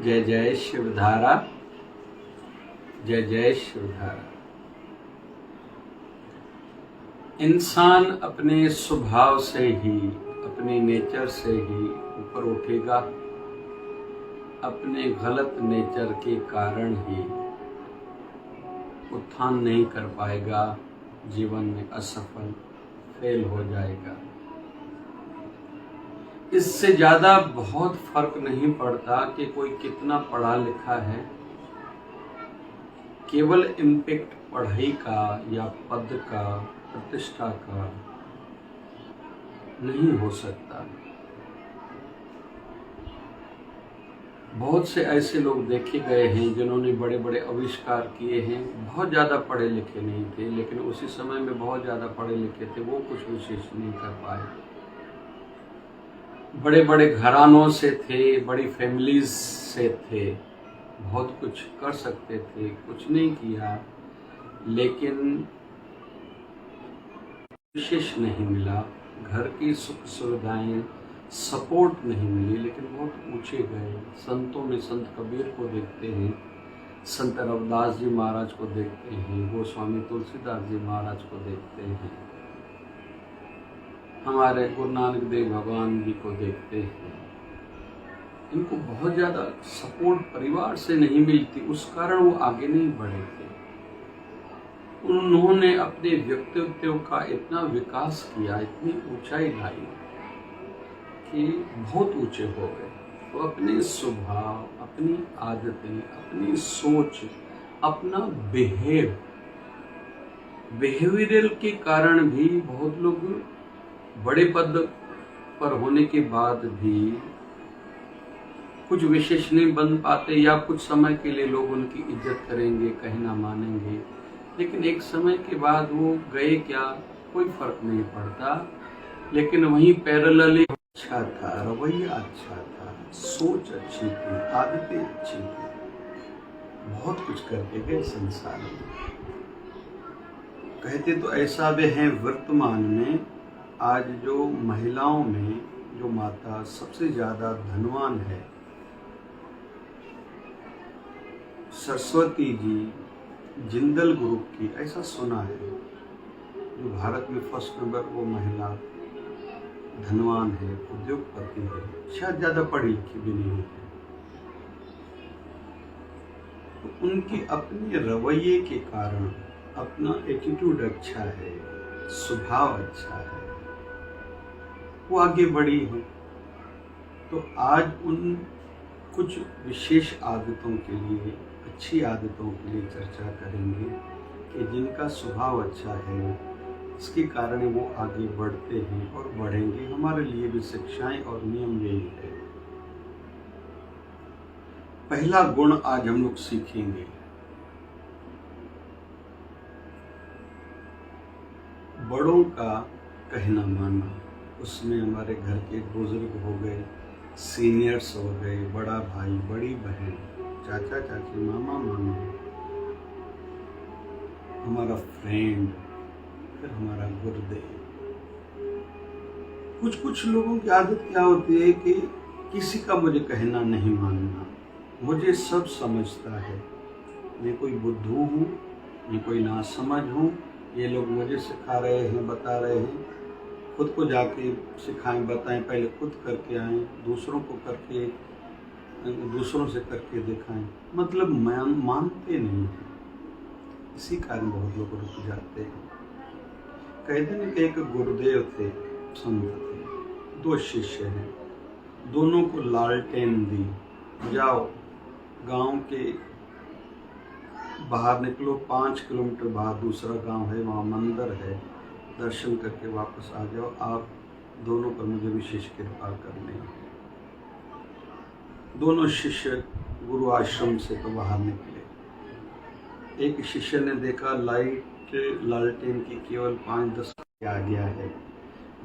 जय जय शिवधारा, जय जय शिवधारा। इंसान अपने स्वभाव से ही, अपने नेचर से ही ऊपर उठेगा। अपने गलत नेचर के कारण ही उत्थान नहीं कर पाएगा, जीवन में असफल, फेल हो जाएगा। इससे ज्यादा बहुत फर्क नहीं पड़ता कि कोई कितना पढ़ा लिखा है। केवल इम्पैक्ट पढ़ाई का या पद का, प्रतिष्ठा का नहीं हो सकता। बहुत से ऐसे लोग देखे गए हैं जिन्होंने बड़े बड़े आविष्कार किए हैं, बहुत ज़्यादा पढ़े लिखे नहीं थे, लेकिन उसी समय में बहुत ज़्यादा पढ़े लिखे थे, वो कुछ विशेष नहीं कर पाए। बड़े बड़े घरानों से थे, बड़ी फैमिलीज से थे, बहुत कुछ कर सकते थे, कुछ नहीं किया, लेकिन विशेष नहीं मिला। घर की सुख सुविधाएं, सपोर्ट नहीं मिली, लेकिन बहुत ऊंचे गए। संतों में संत कबीर को देखते हैं, संत रविदास जी महाराज को देखते हैं, गोस्वामी तुलसीदास जी महाराज को देखते हैं, हमारे गुरु नानक देव भगवान जी को देखते हैं। इनको बहुत ज़्यादा सपोर्ट परिवार से नहीं मिलती, उस कारण वो आगे नहीं बढ़े थे। उन्होंने अपने व्यक्तित्व का इतना विकास किया, इतनी ऊंचाई लाई कि बहुत ऊंचे हो गए। तो अपने स्वभाव, अपनी आदतें, अपनी सोच, अपना बिहेवियरल के कारण भी बहुत लोग बड़े पद पर होने के बाद भी कुछ विशेष नहीं बन पाते, या कुछ समय के लिए लोग उनकी इज्जत करेंगे, कहना मानेंगे, लेकिन एक समय के बाद वो गए क्या, कोई फर्क नहीं पड़ता। लेकिन वहीं पैरेलली अच्छा था, रवैया अच्छा था, सोच अच्छी थी, आदतें अच्छी थी, बहुत कुछ करके गए संसार में। कहते तो ऐसा भी है वर्तमान में, आज जो महिलाओं में जो माता सबसे ज्यादा धनवान है, सरस्वती जी जिंदल ग्रुप की, ऐसा सुना है। जो भारत में फर्स्ट नंबर वो महिला धनवान है, उद्योगपति है, शायद ज्यादा पढ़ी लिखी भी नहीं है। तो उनकी अपने रवैये के कारण, अपना एटीट्यूड अच्छा है, स्वभाव अच्छा है, वो आगे बढ़ी है। तो आज उन कुछ विशेष आदतों के लिए, अच्छी आदतों के लिए चर्चा करेंगे कि जिनका स्वभाव अच्छा है, इसके कारण वो आगे बढ़ते हैं और बढ़ेंगे। हमारे लिए भी शिक्षाएं और नियम यही है। पहला गुण आज हम लोग सीखेंगे, बड़ों का कहना मानना। उसमें हमारे घर के बुजुर्ग हो गए, सीनियर्स हो गए, बड़ा भाई, बड़ी बहन, चाचा चाची, मामा मामी, हमारा फ्रेंड, फिर हमारा गुरुदेव। कुछ लोगों की आदत क्या होती है कि किसी का मुझे कहना नहीं मानना, मुझे सब समझता है, मैं कोई बुद्धू हूँ, मैं कोई नासमझ हूँ, ये लोग मुझे सिखा रहे हैं, बता रहे हैं, खुद को जाके सिखाएं, बताएं, पहले खुद करके आएं, दूसरों को करके, दूसरों से करके दिखाएं, मतलब मानते नहीं हैं। इसी कारण बहुत लोग रुक जाते हैं। कहते हैं कि एक गुरुदेव थे, संत थे, दो शिष्य हैं, दोनों को लालटेन दी, जाओ गांव के बाहर निकलो, 5 किलोमीटर बाहर दूसरा गांव है, वहाँ मंदिर है, दर्शन करके वापस आ जाओ, आप दोनों पर मुझे विशेष कृपा करनी है। दोनों शिष्य गुरु आश्रम से तो बाहर निकले। एक शिष्य ने देखा लालटेन की केवल 5-10 आ गया है,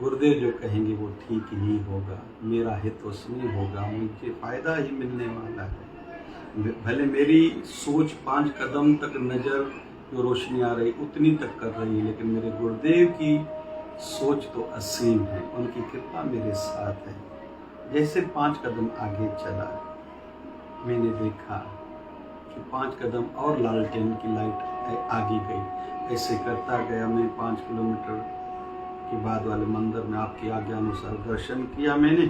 गुरुदेव जो कहेंगे वो ठीक ही होगा, मेरा हित उसमें होगा, मुझे फायदा ही मिलने वाला है। भले मेरी सोच 5 कदम तक नजर जो रोशनी आ रही उतनी तक कर रही है, लेकिन मेरे गुरुदेव की सोच तो असीम है, उनकी कृपा मेरे साथ है। जैसे 5 कदम आगे चला, मैंने देखा कि 5 कदम और लालटेन की लाइट आगे गई। ऐसे करता गया मैं 5 किलोमीटर के बाद वाले मंदिर में आपकी आज्ञा अनुसार दर्शन किया मैंने,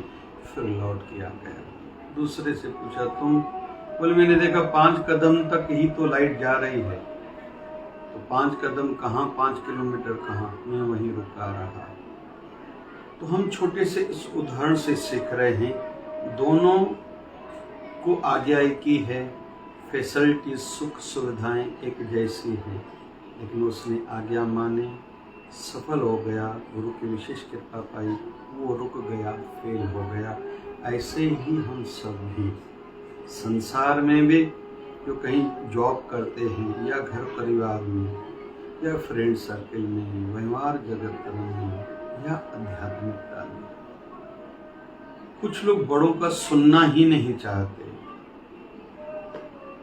फिर लौट के आ गया। दूसरे से पूछा तुम? बोले मैंने देखा 5 कदम तक ही तो लाइट जा रही है। तो 5 कदम कहाँ, 5 किलोमीटर कहाँ, मैं वहीं रुका रहा। तो हम छोटे से इस उदाहरण से सीख रहे हैं, दोनों को आज्ञा की है, फैसिलिटी सुख सुविधाएं एक जैसी हैं, लेकिन उसने आज्ञा माने, सफल हो गया, गुरु की विशेष कृपा पाई, वो रुक गया, फेल हो गया। ऐसे ही हम सब भी संसार में भी जो कहीं जॉब करते हैं या घर परिवार में या फ्रेंड सर्कल में, व्यवहार जगत में या आध्यात्मिकता में, कुछ लोग बड़ों का सुनना ही नहीं चाहते,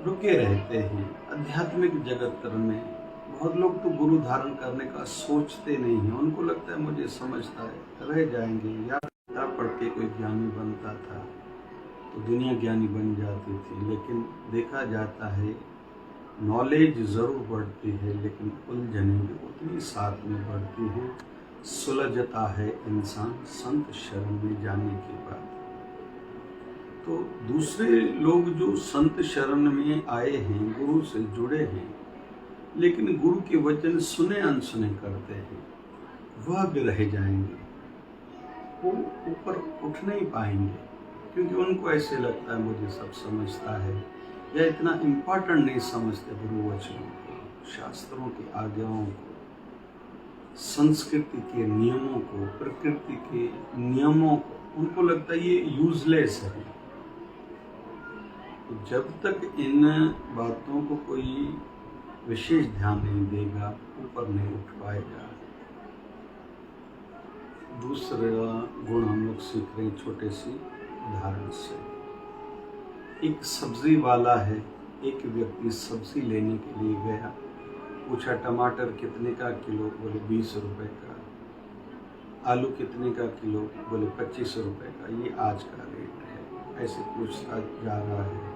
रुके रहते हैं। आध्यात्मिक जगत में बहुत लोग तो गुरु धारण करने का सोचते नहीं हैं, उनको लगता है मुझे समझता है, रह जाएंगे। या पढ़ के कोई ज्ञानी बनता था तो दुनिया ज्ञानी बन जाती थी, लेकिन देखा जाता है नॉलेज ज़रूर बढ़ती है, लेकिन उलझनें भी उतनी साथ में बढ़ती हैं। सुलझता है इंसान संत शरण में जाने के बाद। तो दूसरे लोग जो संत शरण में आए हैं, गुरु से जुड़े हैं, लेकिन गुरु के वचन सुने अनसुने करते हैं, वह भी रह जाएंगे, वो ऊपर उठ नहीं पाएंगे, क्योंकि उनको ऐसे लगता है मुझे सब समझता है, या इतना इम्पोर्टेंट नहीं समझते गुरु वचनों को, शास्त्रों की आज्ञाओं को, संस्कृति के नियमों को, प्रकृति के नियमों को। उनको लगता है ये यूजलेस है। तो जब तक इन बातों को कोई विशेष ध्यान नहीं देगा, ऊपर नहीं उठ पाएगा। दूसरा गुण हम लोग सीख रहे हैं छोटे सी उदाहरण से। एक सब्जी वाला है, एक व्यक्ति सब्जी लेने के लिए गया, पूछा टमाटर कितने का किलो? बोले 20 रुपए का। आलू कितने का किलो? बोले 25 रुपए का। ये आज का रेट है। ऐसे पूछता जा रहा है।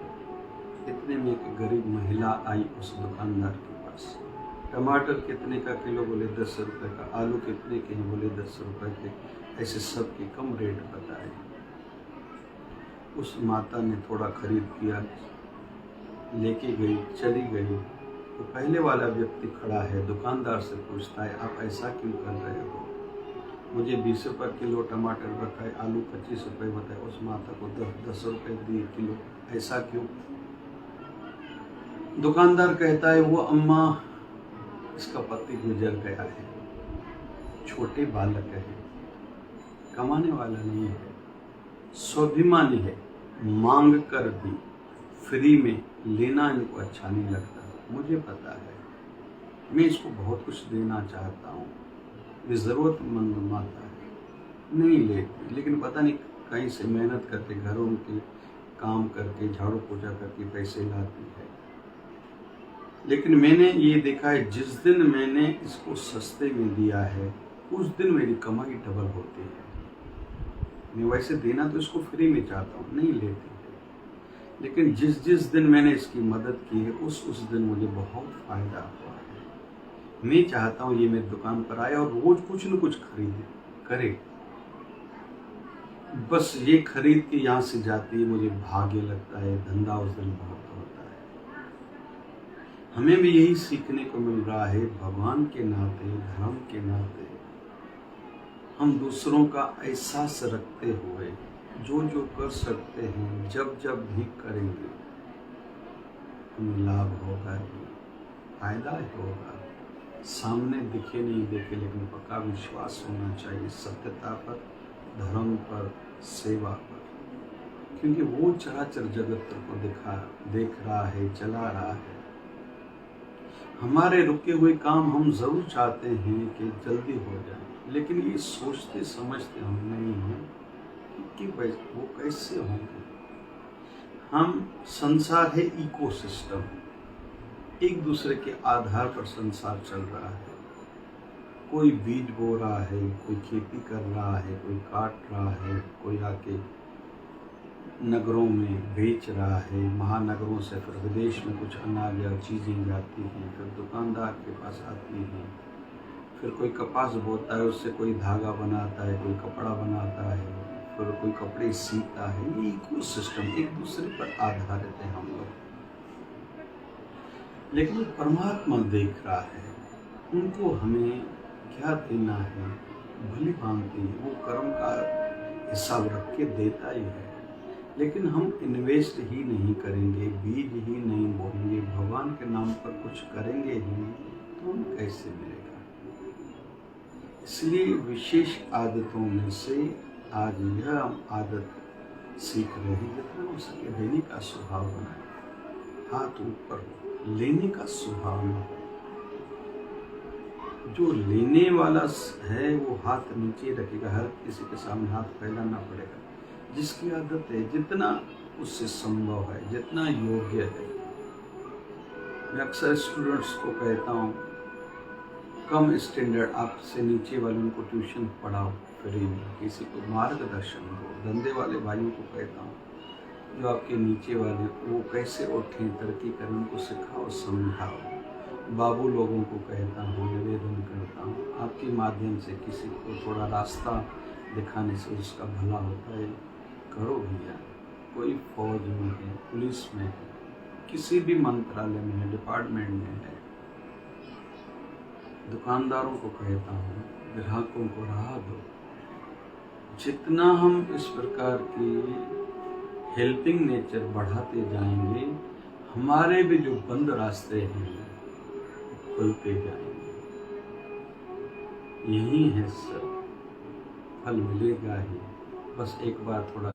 इतने में एक गरीब महिला आई उस दुकानदार के पास। टमाटर कितने का किलो? बोले 10 रुपए का। आलू कितने के हैं? बोले 10 रुपए के। ऐसे सबके कम रेट बताए। उस माता ने थोड़ा खरीद किया, लेके गई, चली गई। तो पहले वाला व्यक्ति खड़ा है, दुकानदार से पूछता है आप ऐसा क्यों कर रहे हो? मुझे 20 रुपये किलो टमाटर बताए, आलू 25 रुपये बताए, उस माता को 10 रुपये दिए किलो, ऐसा क्यों? दुकानदार कहता है वो अम्मा, इसका पति गुजर गया है, छोटे बालक है, कमाने वाला नहीं है, स्वाभिमानी है, मांग कर भी फ्री में लेना इनको अच्छा नहीं लगता। मुझे पता है, मैं इसको बहुत कुछ देना चाहता हूँ, ये ज़रूरतमंद माता है, नहीं लेती, लेकिन पता नहीं कहीं से मेहनत करके, घरों के काम करके, झाड़ू पोछा करके पैसे लाती है। लेकिन मैंने ये देखा है, जिस दिन मैंने इसको सस्ते में दिया है, उस दिन मेरी कमाई डबल होती है। मैं वैसे देना तो इसको फ्री में चाहता हूँ, नहीं लेती है, लेकिन जिस दिन मैंने इसकी मदद की है, उस दिन मुझे बहुत फ़ायदा हुआ है। मैं चाहता हूँ ये मेरी दुकान पर आए और रोज़ कुछ न कुछ खरीदे करे। बस ये खरीद के यहाँ से जाती है, मुझे भाग्य लगता है, धंधा उस दिन बहुत होता है। हमें भी यही सीखने को मिल रहा है, भगवान के नाते, धर्म के नाते हम दूसरों का एहसास रखते हुए जो जो कर सकते हैं, जब भी करेंगे, हमें लाभ होगा, फायदा होगा। सामने दिखे नहीं दिखे, लेकिन पक्का विश्वास होना चाहिए सत्यता पर, धर्म पर, सेवा पर, क्योंकि वो चराचर जगत को देख रहा है, चला रहा है। हमारे रुके हुए काम हम जरूर चाहते हैं कि जल्दी हो जाए, लेकिन ये सोचते समझते हम नहीं हैं कि वो कैसे होंगे। हम संसार है इकोसिस्टम, एक दूसरे के आधार पर संसार चल रहा है। कोई बीज बो रहा है, कोई खेती कर रहा है, कोई काट रहा है, कोई आके नगरों में बेच रहा है, महानगरों से फिर विदेश में कुछ अनाज या चीज़ें जाती हैं, फिर दुकानदार के पास आती हैं, फिर कोई कपास बोता है, उससे कोई धागा बनाता है, कोई कपड़ा बनाता है, फिर कोई कपड़े सीता है। ये इकोसिस्टम एक दूसरे पर आधारित है हम लोग। लेकिन परमात्मा देख रहा है, उनको हमें क्या देना है भली भांति वो कर्म का हिसाब रख के देता ही है। लेकिन हम इन्वेस्ट ही नहीं करेंगे, बीज ही नहीं बोएंगे, भगवान के नाम पर कुछ करेंगे ही नहीं, तो हम कैसे मिलेगा। इसलिए विशेष आदतों में से आज यह हम आदत सीख रहे हैं, जितना हो सके देने का स्वभाव बनाए, हाथ ऊपर हो, लेने का स्वभाव न हो। जो लेने वाला है वो हाथ नीचे रखेगा, हर किसी के सामने हाथ फैलाना पड़ेगा। जिसकी आदत है, जितना उससे संभव है, जितना योग्य है। मैं अक्सर स्टूडेंट्स को कहता हूँ, कम स्टैंडर्ड आपसे नीचे वाले उनको ट्यूशन पढ़ाओ फ्री में, किसी को मार्गदर्शन दो। धंधे वाले भाइयों को कहता हूँ, जो आपके नीचे वाले वो कैसे उठें, तरक्की करें, उनको सिखाओ, समझाओ। बाबू लोगों को कहता हूँ, निवेदन करता हूँ, आपके माध्यम से किसी को थोड़ा रास्ता दिखाने से उसका भला होता है, करो भैया। कोई फौज में है, पुलिस में है, किसी भी मंत्रालय में है, डिपार्टमेंट में है। दुकानदारों को कहता हूँ, ग्राहकों को राह दो। जितना हम इस प्रकार की हेल्पिंग नेचर बढ़ाते जाएंगे, हमारे भी जो बंद रास्ते हैं खुलते जाएंगे। यही है सब, फल मिलेगा ही। बस एक बार थोड़ा